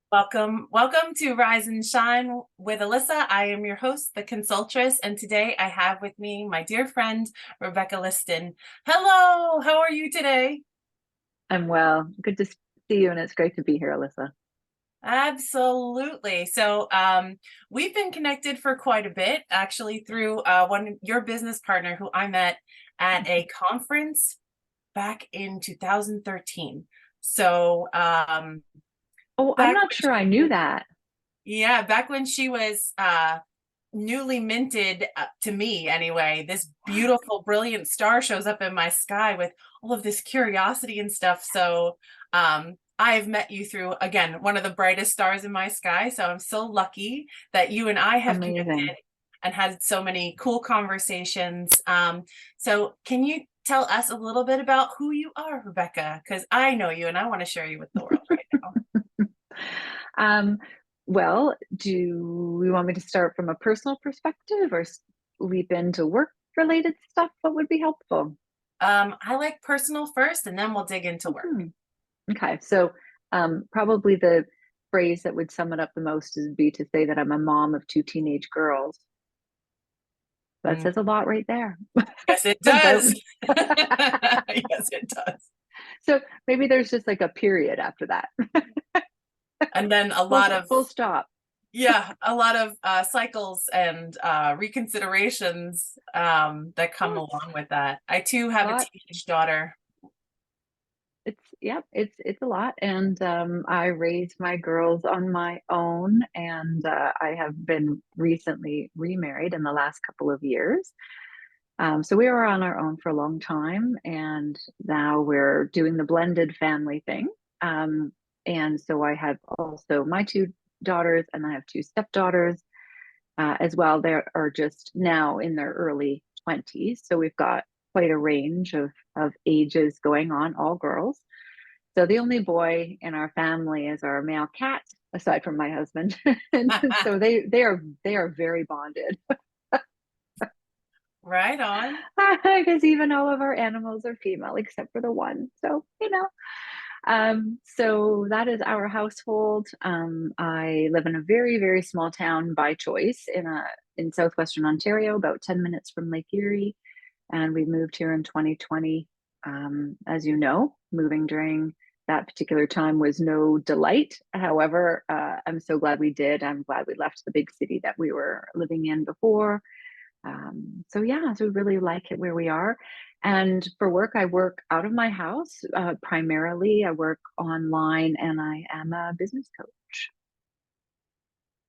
Welcome to Rise and Shine with Alissa. I am your host, the Consultress, and today I have with me my dear friend, Rebecca Liston. Hello, how are you today? I'm well. Good to see you, and it's great to be here, Alyssa. Absolutely. We've been connected for quite a bit, actually, through your business partner who I met at a conference back in 2013. So, Oh, I'm back not sure I knew that. Yeah, back when she was newly minted, to me anyway, this beautiful, brilliant star shows up in my sky with all of this curiosity and stuff. I've met you through, again, one of the brightest stars in my sky. So I'm so lucky that you and I have Amazing. connected and had so many cool conversations. So can you tell us a little bit about who you are, Rebecca? Because I know you and I want to share you with the world right now. Um, well, do we want me to start from a personal perspective or leap into work related stuff? What would be helpful? I like personal first, and then we'll dig into work. Hmm. Okay, so probably the phrase that would sum it up the most would be to say that I'm a mom of two teenage girls. That Mm, says a lot right there yes, it about does. me. Yes, it does. So maybe there's just like a period after that. And then Full stop. a lot of cycles and reconsiderations that come Yes. along with that. I too have a Lot. teenage daughter. It's yeah, it's a lot, and I raised my girls on my own, and I have been recently remarried in the last couple of years. So we were on our own for a long time, and now we're doing the blended family thing. And so I have also my two daughters, and I have two stepdaughters as well. They are just now in their early 20s, so we've got quite a range of ages going on, all girls. So the only boy in our family is our male cat, aside from my husband. And so they are very bonded Right on. because even all of our animals are female except for the one. So that is our household. I live in a very, very small town by choice in southwestern Ontario, about 10 minutes from Lake Erie. And we moved here in 2020. As you know, moving during that particular time was no delight. However, I'm so glad we did. I'm glad we left the big city that we were living in before. So yeah, so we really like it where we are. And for work, I work out of my house primarily. I work online and I am a business coach.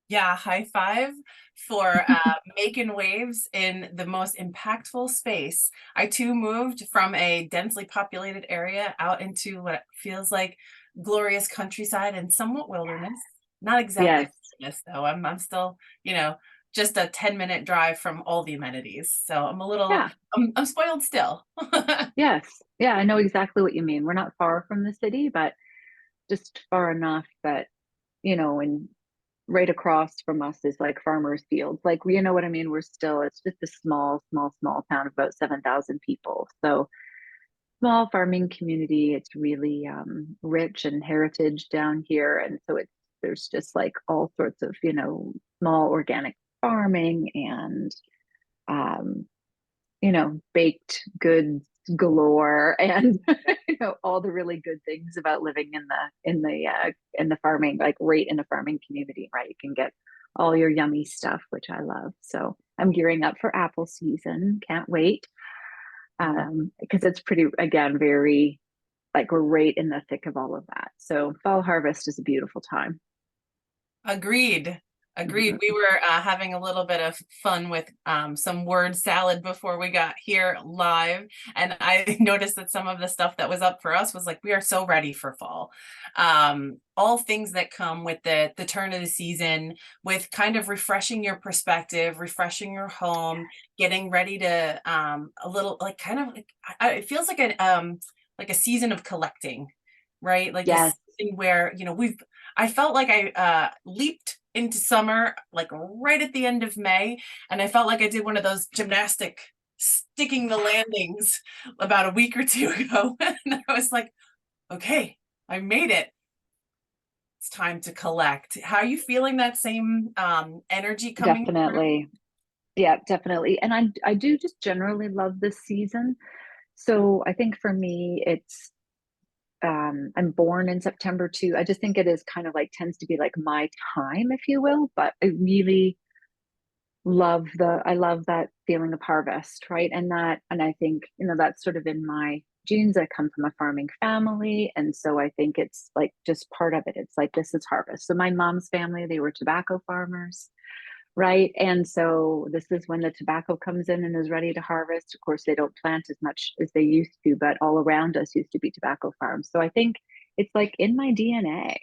Yeah, high five for making waves in the most impactful space. I too moved from a densely populated area out into what feels like glorious countryside and somewhat wilderness. Not exactly Yes. wilderness though. I'm still, you know, just a 10-minute drive from all the amenities. So Yeah. I'm spoiled still. Yes. Yeah, I know exactly what you mean. We're not far from the city, but just far enough that, and right across from us is like farmers' fields. Like, you know what I mean? It's just a small, small, small town of about 7,000 people. So small farming community. It's really rich in heritage down here. And so there's just like all sorts of, small organic farming and, um, baked goods galore and all the really good things about living in the farming, like right in the farming community, right? You can get all your yummy stuff, which I love. So I'm gearing up for apple season. Can't wait. Because it's pretty, again, very like we're right in the thick of all of that. So fall harvest is a beautiful time. Agreed. Agreed. We were having a little bit of fun with some word salad before we got here live. And I noticed that some of the stuff that was up for us was like, we are so ready for fall. All things that come with the turn of the season, with kind of refreshing your perspective, refreshing your home, getting ready to a little like kind of like it feels like a season of collecting, right? Like this Yes. season where, I felt like I leaped into summer like right at the end of May, and I felt like I did one of those gymnastic sticking the landings about a week or two ago. And I was like, okay, I made it. it's time to collect. How are you feeling that same energy coming through? Definitely. Yeah, definitely. And I do just generally love this season. So I think for me, it's I'm born in September too. I just think it is kind of like tends to be like my time, if you will. But I really I love that feeling of harvest, right? And I think, that's sort of in my genes. I come from a farming family. And so I think it's like just part of it. It's like this is harvest. So my mom's family, they were tobacco farmers. Right. And so this is when the tobacco comes in and is ready to harvest. Of course, they don't plant as much as they used to, but all around us used to be tobacco farms. So I think it's like in my DNA,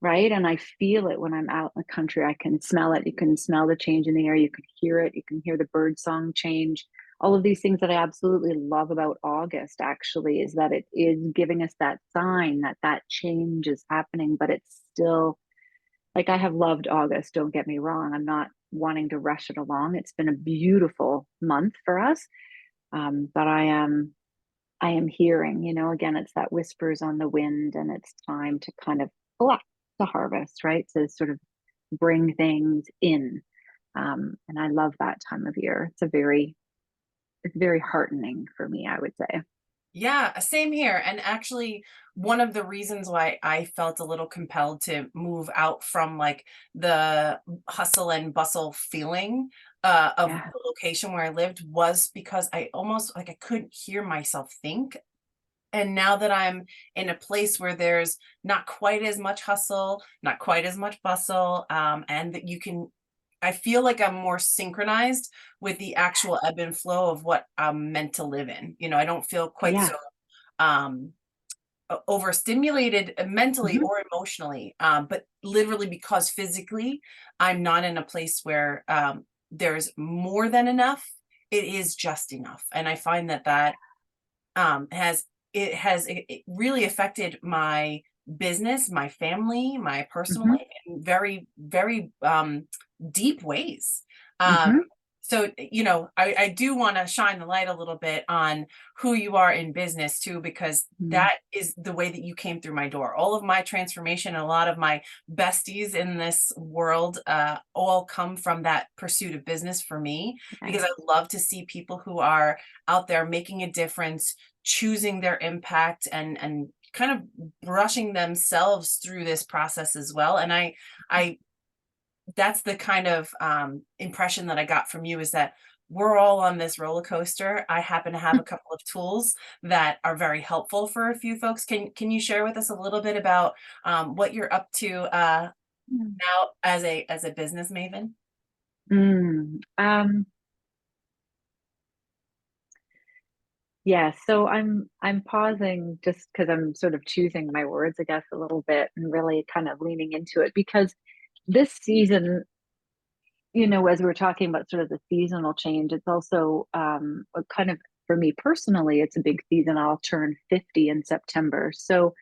right? And I feel it when I'm out in the country. I can smell it. You can smell the change in the air. You can hear it. You can hear the bird song change. All of these things that I absolutely love about August actually is that it is giving us that sign that that change is happening, but it's still like I have loved August, don't get me wrong. I'm not wanting to rush it along. It's been a beautiful month for us. But I am hearing, again, it's that whispers on the wind, and it's time to kind of collect the harvest, right? To sort of bring things in. And I love that time of year. It's very heartening for me, I would say. Yeah, same here. And actually, one of the reasons why I felt a little compelled to move out from like the hustle and bustle feeling of Yeah. the location where I lived was because I almost like I couldn't hear myself think. And now that I'm in a place where there's not quite as much hustle, not quite as much bustle, and that you can, I feel like I'm more synchronized with the actual ebb and flow of what I'm meant to live in. I don't feel quite Yeah. so um, overstimulated mentally Hmm. or emotionally, but literally because physically I'm not in a place where there's more than enough. It is just enough. And I find that has it really affected my business, my family, my personal Hmm. life in very, very deep ways. Um, Hmm. so, I do want to shine the light a little bit on who you are in business too, because Hmm. that is the way that you came through my door. All of my transformation, a lot of my besties in this world, all come from that pursuit of business for me, because Nice. I love to see people who are out there making a difference, choosing their impact, and kind of brushing themselves through this process as well. And I that's the kind of impression that I got from you, is that we're all on this roller coaster. I happen to have a couple of tools that are very helpful for a few folks. Can you share with us a little bit about what you're up to now as a business maven? Mm. Yeah, so I'm pausing just because I'm sort of choosing my words, I guess, a little bit and really kind of leaning into it because this season, as we were talking about sort of the seasonal change, it's also a kind of for me personally, it's a big season. I'll turn 50 in September. So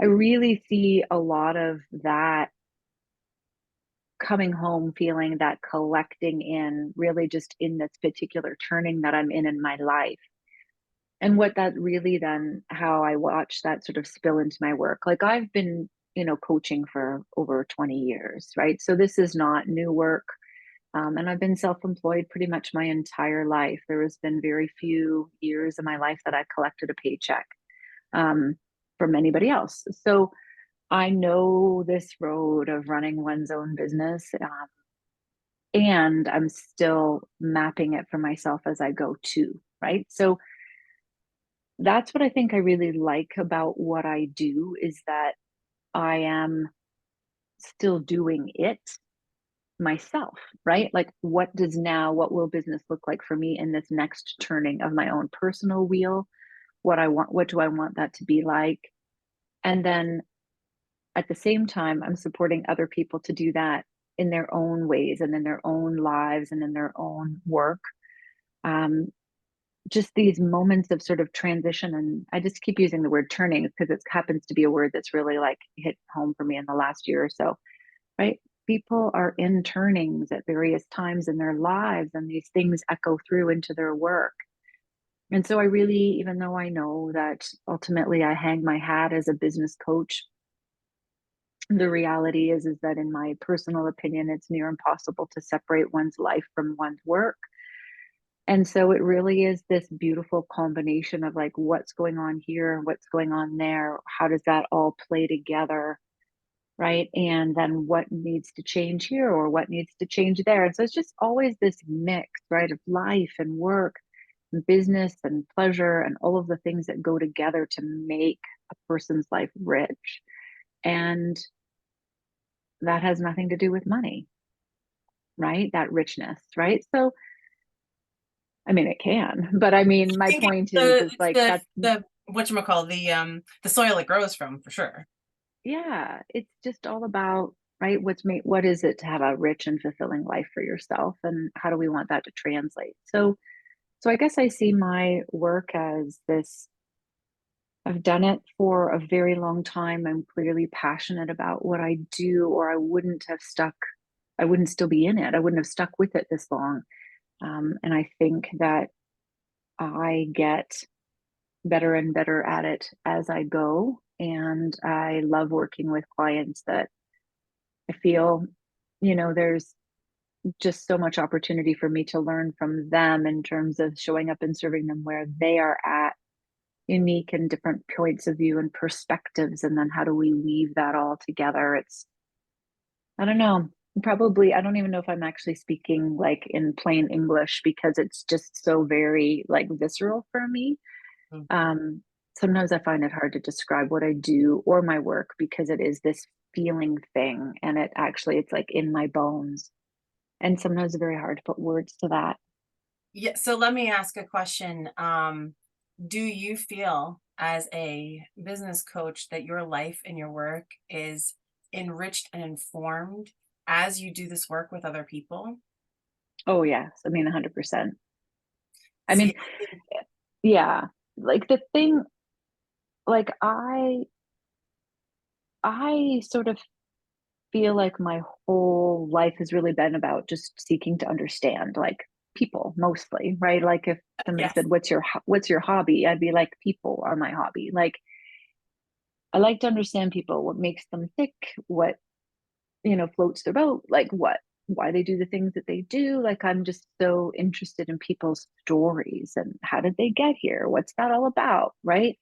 I really see a lot of that coming home feeling, that collecting in really just in this particular turning that I'm in my life. And what that really then, how I watch that sort of spill into my work. Like I've been, coaching for over 20 years, right? So this is not new work. And I've been self employed pretty much my entire life. There has been very few years in my life that I collected a paycheck um, from anybody else. So I know this road of running one's own business. And I'm still mapping it for myself as I go too, right? So that's what I think I really like about what I do is that I am still doing it myself, right? Like what will business look like for me in this next turning of my own personal wheel? What do I want that to be like? And then at the same time, I'm supporting other people to do that in their own ways and in their own lives and in their own work. Um, just these moments of sort of transition, and I just keep using the word turning because it happens to be a word that's really like hit home for me in the last year or so, right? People are in turnings at various times in their lives, and these things echo through into their work. And so I really, even though I know that ultimately I hang my hat as a business coach, The reality is that in my personal opinion, it's near impossible to separate one's life from one's work. And so it really is this beautiful combination of like what's going on here, what's going on there, how does that all play together, right? And then what needs to change here or what needs to change there. And so it's just always this mix, right, of life and work and business and pleasure and all of the things that go together to make a person's life rich. And that has nothing to do with money, right? That richness, right? So, I mean, it can, but I mean, my I think point is it's like that's, the whatchamacall, the soil it grows from, for sure. yeah, it's just all about, right? What is it to have a rich and fulfilling life for yourself? And how do we want that to translate? So I guess I see my work as this. I've done it for a very long time. I'm clearly passionate about what I do, or I wouldn't still be in it. I wouldn't have stuck with it this long. And I think that I get better and better at it as I go. And I love working with clients that I feel, there's just so much opportunity for me to learn from them in terms of showing up and serving them where they are at, unique and different points of view and perspectives. And then how do we weave that all together? I don't know. Probably, I don't even know if I'm actually speaking like in plain English because it's just so very like visceral for me. Mm. Um, Sometimes I find it hard to describe what I do or my work because it is this feeling thing and it's like in my bones. And sometimes it's very hard to put words to that. Yeah, so let me ask a question. Do you feel as a business coach that your life and your work is enriched and informed as you do this work with other people? Oh, yes. I mean, 100%. I See, mean, I think, yeah, like the thing, like I sort of feel like my whole life has really been about just seeking to understand like people mostly, right? Like if somebody yes. said, what's your hobby? I'd be like, people are my hobby. Like I like to understand people, what makes them tick, what, floats their boat, like why they do the things that they do. Like I'm just so interested in people's stories and how did they get here? What's that all about? Right?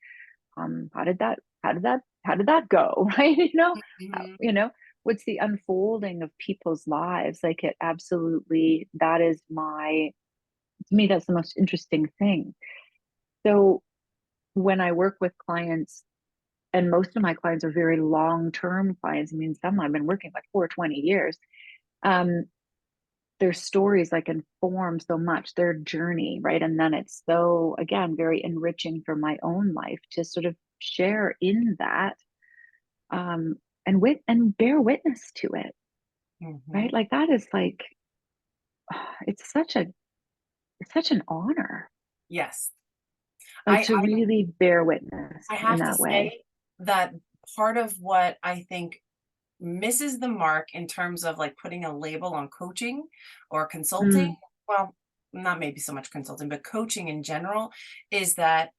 How did that go? Right? Mhm. You know, what's the unfolding of people's lives? Like it absolutely, that is to me, that's the most interesting thing. So when I work with clients, and most of my clients are very long-term clients. I mean, some I've been working with for 20 years. Um, their stories like inform so much their journey, right? And then it's so, again, very enriching for my own life to sort of share in that, um, and bear witness to it, right? Mhm. Like that is like, it's such an honor, Yes. like I, to I really bear witness I in have to that way. say that part of what I think misses the mark in terms of like putting a label on coaching or consulting, Mm, well, not maybe so much consulting, but coaching in general, is that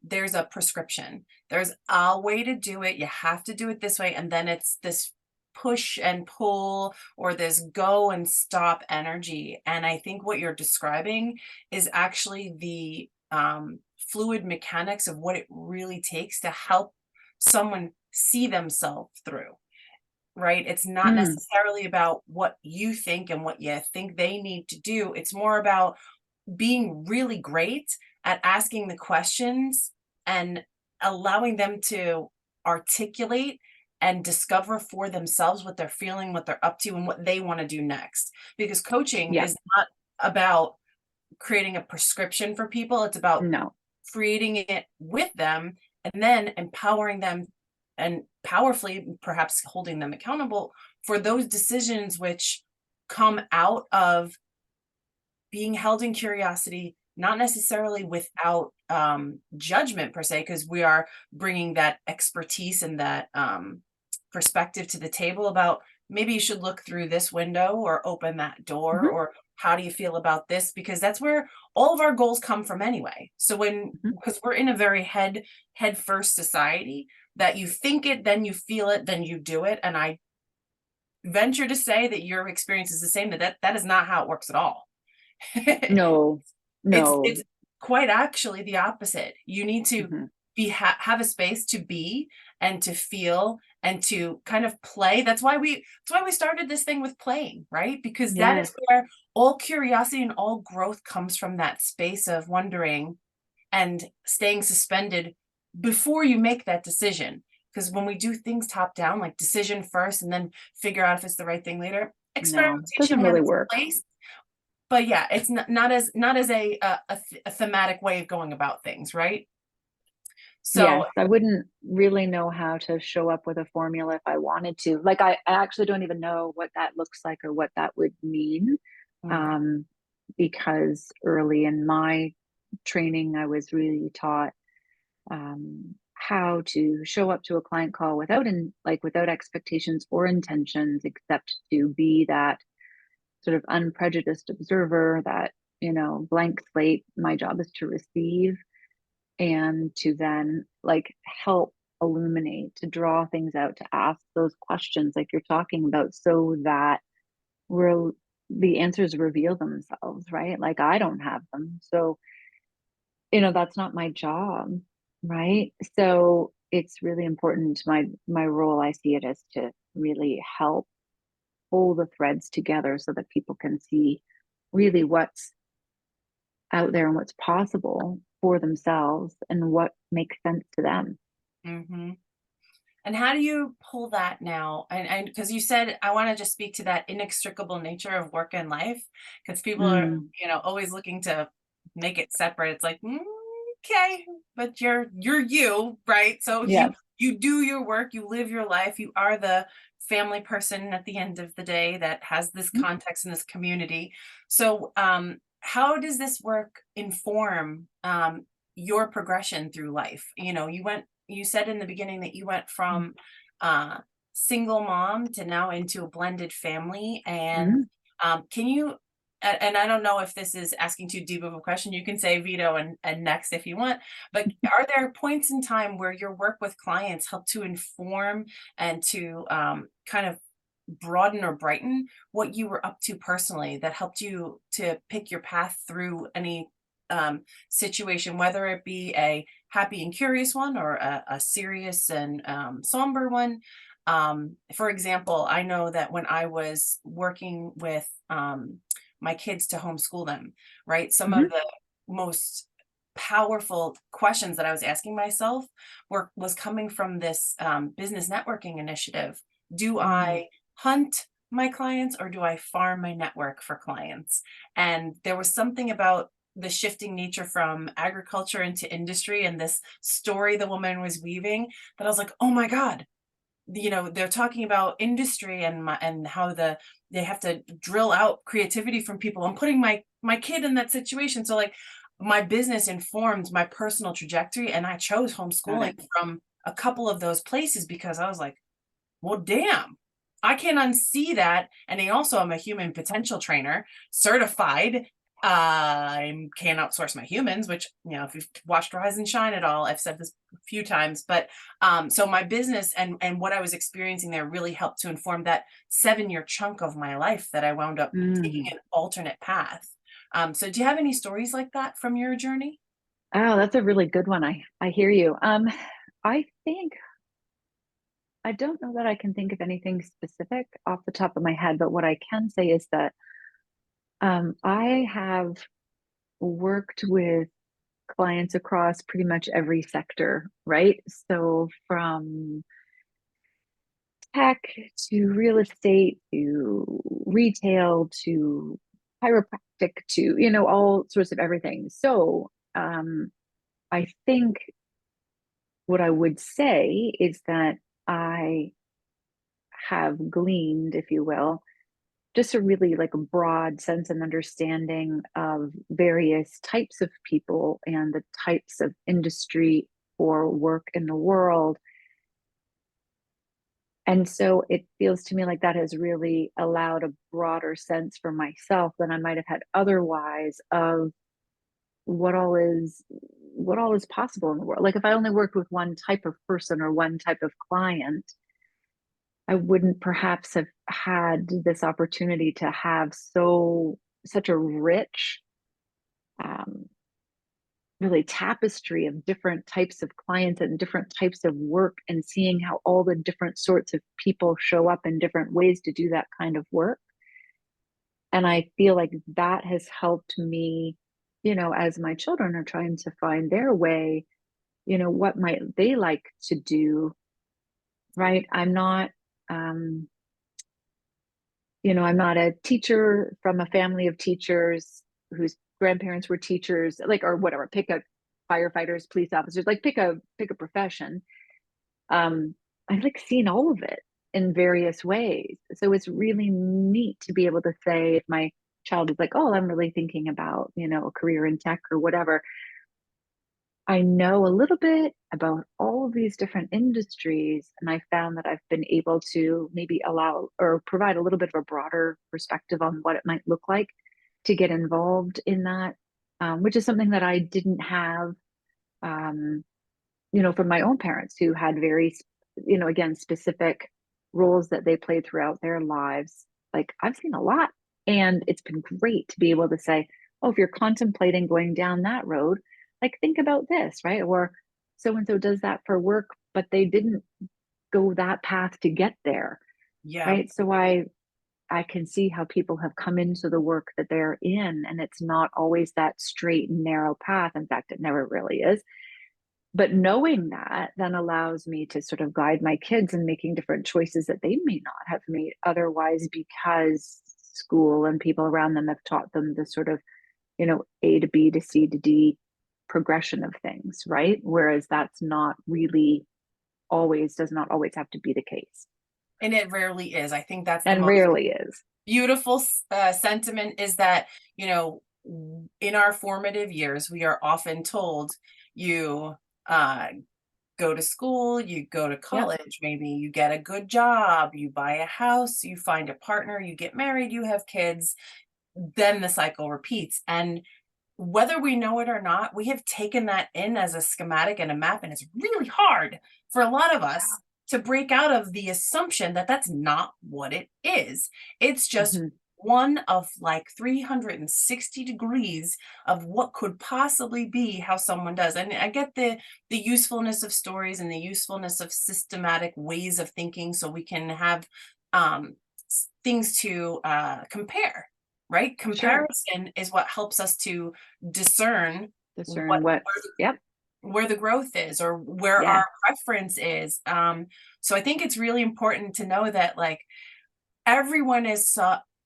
there's a prescription. There's a way to do it. You have to do it this way. And then it's this push and pull or this go and stop energy. And I think what you're describing is actually the fluid mechanics of what it really takes to help someone see themselves through, right? It's not mm, necessarily about what you think and what you think they need to do. It's more about being really great at asking the questions and allowing them to articulate and discover for themselves what they're feeling, what they're up to, and what they want to do next. Because coaching yeah, is not about creating a prescription for people, it's about no. creating it with them and then empowering them and powerfully perhaps holding them accountable for those decisions which come out of being held in curiosity, not necessarily without judgment per se, because we are bringing that expertise and that perspective to the table about maybe you should look through this window or open that door, Mhm, or how do you feel about this, because that's where all of our goals come from anyway. So when, mhm, because we're in a very head first society, that you think it, then you feel it, then you do it. And I venture to say that your experience is the same, that is not how it works at all. No, no. It's quite actually the opposite. You need to Mhm. have a space to be and to feel and to kind of play. That's why we started this thing with playing, right? Because that Yes. is where all curiosity and all growth comes from, that space of wondering and staying suspended before you make that decision. Because when we do things top down, like decision first and then figure out if it's the right thing later, No, experimentation doesn't has really its work. place. But yeah, it's not as a thematic way of going about things, right? So, Yes, I wouldn't really know how to show up with a formula if I wanted to. Like I actually don't even know what that looks like or what that would mean. mm, Um, because early in my training, I was really taught how to show up to a client call without expectations or intentions, except to be that sort of unprejudiced observer, that, blank slate. My job is to receive and to then like help illuminate, to draw things out, to ask those questions like you're talking about, so that we're the answers reveal themselves, right? Like I don't have them. So, that's not my job, right? So it's really important. My role, I see it as to really help pull the threads together so that people can see really what's out there and what's possible for themselves and what makes sense to them. hmm And how do you pull that now? And because you said, I want to just speak to that inextricable nature of work and life, because people are, Mm, always looking to make it separate. It's like, okay, but you're you, right? So you yes. you do your work, you live your life, you are the family person at the end of the day that has this Mhm, context in this community. So, how does this work inform your progression through life? You said in the beginning that you went from uh single mom to now into a blended family. And mhm, can you and I don't know if this is asking too deep of a question, you can say veto and next if you want, but are there points in time where your work with clients help to inform and to kind of broaden or brighten what you were up to personally, that helped you to pick your path through any situation, whether it be a happy and curious one or a serious and somber one? For example, I know that when I was working with my kids to homeschool them, right, some mhm, of the most powerful questions that I was asking myself was coming from this business networking initiative. Do mm, I hunt my clients or do I farm my network for clients? And there was something about the shifting nature from agriculture into industry and this story the woman was weaving that I was like, oh my God, they're talking about industry and how they have to drill out creativity from people. I'm putting my kid in that situation. So like my business informed my personal trajectory, and I chose got homeschooling it. from a couple of those places because I was like, well, damn, I can unsee that. And I also am a human potential trainer, certified. I can outsource my humans, which, if you've watched Rise and Shine at all, I've said this a few times, but so my business and what I was experiencing there really helped to inform that 7-year chunk of my life that I wound up taking Mm. an alternate path. So do you have any stories like that from your journey? Oh, that's a really good one. I hear you. I think I don't know that I can think of anything specific off the top of my head, but what I can say is that I have worked with clients across pretty much every sector, right? So from tech to real estate to retail to chiropractic to, all sorts of everything. So I think what I would say is that I have gleaned, if you will, just a really like a broad sense and understanding of various types of people and the types of industry or work in the world. And so it feels to me like that has really allowed a broader sense for myself than I might have had otherwise of what all is what all is possible in the world. Like if I only worked with one type of person or one type of client, I wouldn't perhaps have had this opportunity to have such a rich, um, really tapestry of different types of clients and different types of work, and seeing how all the different sorts of people show up in different ways to do that kind of work. And I feel like that has helped me, as my children are trying to find their way, what might they like to do, right? Um, I'm not a teacher from a family of teachers whose grandparents were teachers, like, or whatever, pick a firefighters, police officers, like pick a profession. I've like seen all of it in various ways. So it's really neat to be able to say, if my child is like, oh, I'm really thinking about, a career in tech or whatever, I know a little bit about all of these different industries, and I found that I've been able to maybe allow or provide a little bit of a broader perspective on what it might look like to get involved in that, which is something that I didn't have, um, from my own parents who had very, again, specific roles that they played throughout their lives. Like I've seen a lot, and it's been great to be able to say, oh, if you're contemplating going down that road, like think about this, right? Or so and so does that for work, but they didn't go that path to get there, Yeah. right? So I can see how people have come into the work that they're in, and it's not always that straight and narrow path. In fact, it never really is. But knowing that then allows me to sort of guide my kids in making different choices that they may not have made otherwise, because school and people around them have taught them the sort of, A to B to C to D progression of things, right? Whereas that's not really always, does not always have to be the case. And it rarely is. I think that's the And most rarely is. beautiful sentiment, is that, in our formative years, we are often told you uh, go to school, you go to Yep. college, maybe you get a good job, you buy a house, you find a partner, you get married, you have kids, then the cycle repeats. And whether we know it or not, we have taken that in as a schematic and a map, and it's really hard for a lot of us to break out of the assumption that that's not what it is. It's just Mm-hmm. one of like 360 degrees of what could possibly be how someone does. And I get the usefulness of stories and the usefulness of systematic ways of thinking, so we can have um, things to compare, right? Sure. Comparison is what helps us to discern Discern what, yep. where the growth is, or where Yeah. our preference is. So I think it's really important to know that, like, everyone is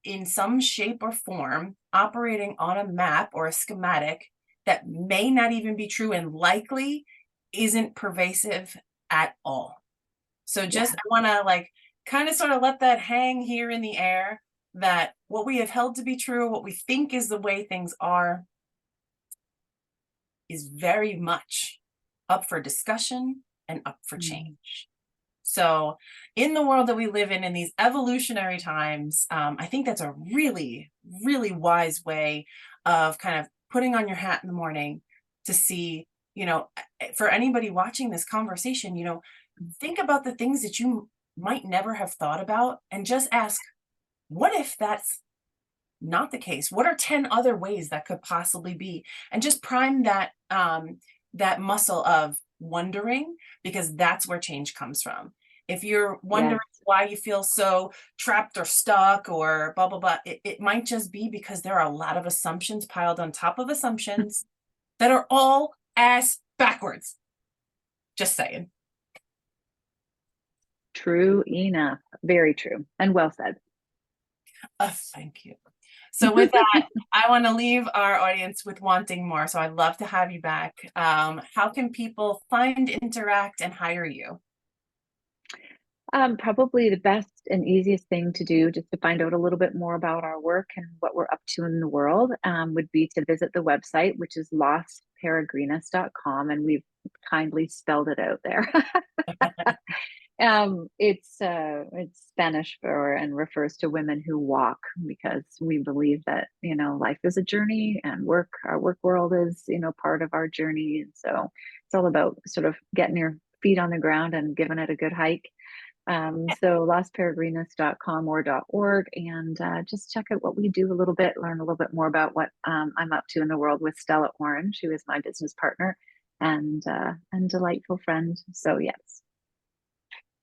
in some shape or form operating on a map or a schematic that may not even be true, and likely isn't pervasive at all. So just, Yeah. I want to like kind of sort of let that hang here in the air, that what we have held to be true, what we think is the way things are, is very much up for discussion and up for Mm. change. So, in the world that we live in these evolutionary times, I think that's a really, really wise way of kind of putting on your hat in the morning to see, for anybody watching this conversation, think about the things that you might never have thought about, and just ask, what if that's not the case? What are 10 other ways that could possibly be? And just prime that muscle of wondering, because that's where change comes from. If you're wondering Yes. why you feel so trapped or stuck or blah blah blah, it might just be because there are a lot of assumptions piled on top of assumptions that are all ass backwards. Just saying. True enough. Very true. And well said. Thank you. So with that, I want to leave our audience with wanting more. So I'd love to have you back. How can people find, interact, and hire you? Probably the best and easiest thing to do, just to find out a little bit more about our work and what we're up to in the world, would be to visit the website, which is lostperegrinas.com. And we've kindly spelled it out there. It's Spanish for and refers to women who walk, because we believe that, you know, life is a journey, and our work world is, you know, part of our journey. And so it's all about sort of getting your feet on the ground and giving it a good hike. So lasperegrinas.com or .org, and just check out what we do a little bit, learn a little bit more about what I'm up to in the world with Stella Orange, who is my business partner and delightful friend. So yes.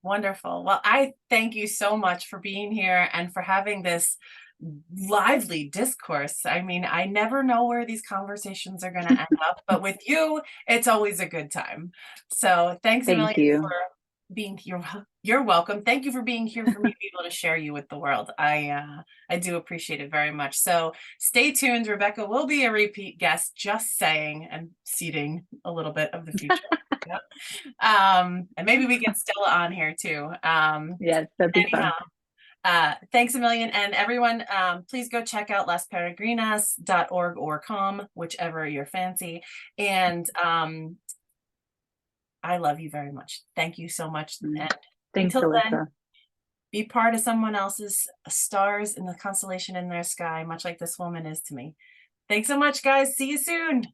Wonderful. Well, I thank you so much for being here and for having this lively discourse. I mean, I never know where these conversations are going to end up, but with you, it's always a good time. So thanks a Thank million for you. being here. You're welcome. Thank you for being here for me to be able to share you with the world. I do appreciate it very much. So stay tuned. Rebecca will be a repeat guest, just saying, and seeding a little bit of the future. Yep. And maybe we get Stella on here too. Yes, that'd be Anyhow, fun. thanks a million. And everyone, please go check out lasperegrinas.org or com, whichever you're fancy. And I love you very much. Thank you so much. And Thanks, until then, Alissa. be part of someone else's stars in the constellation in their sky, much like this woman is to me. Thanks so much, guys. See you soon.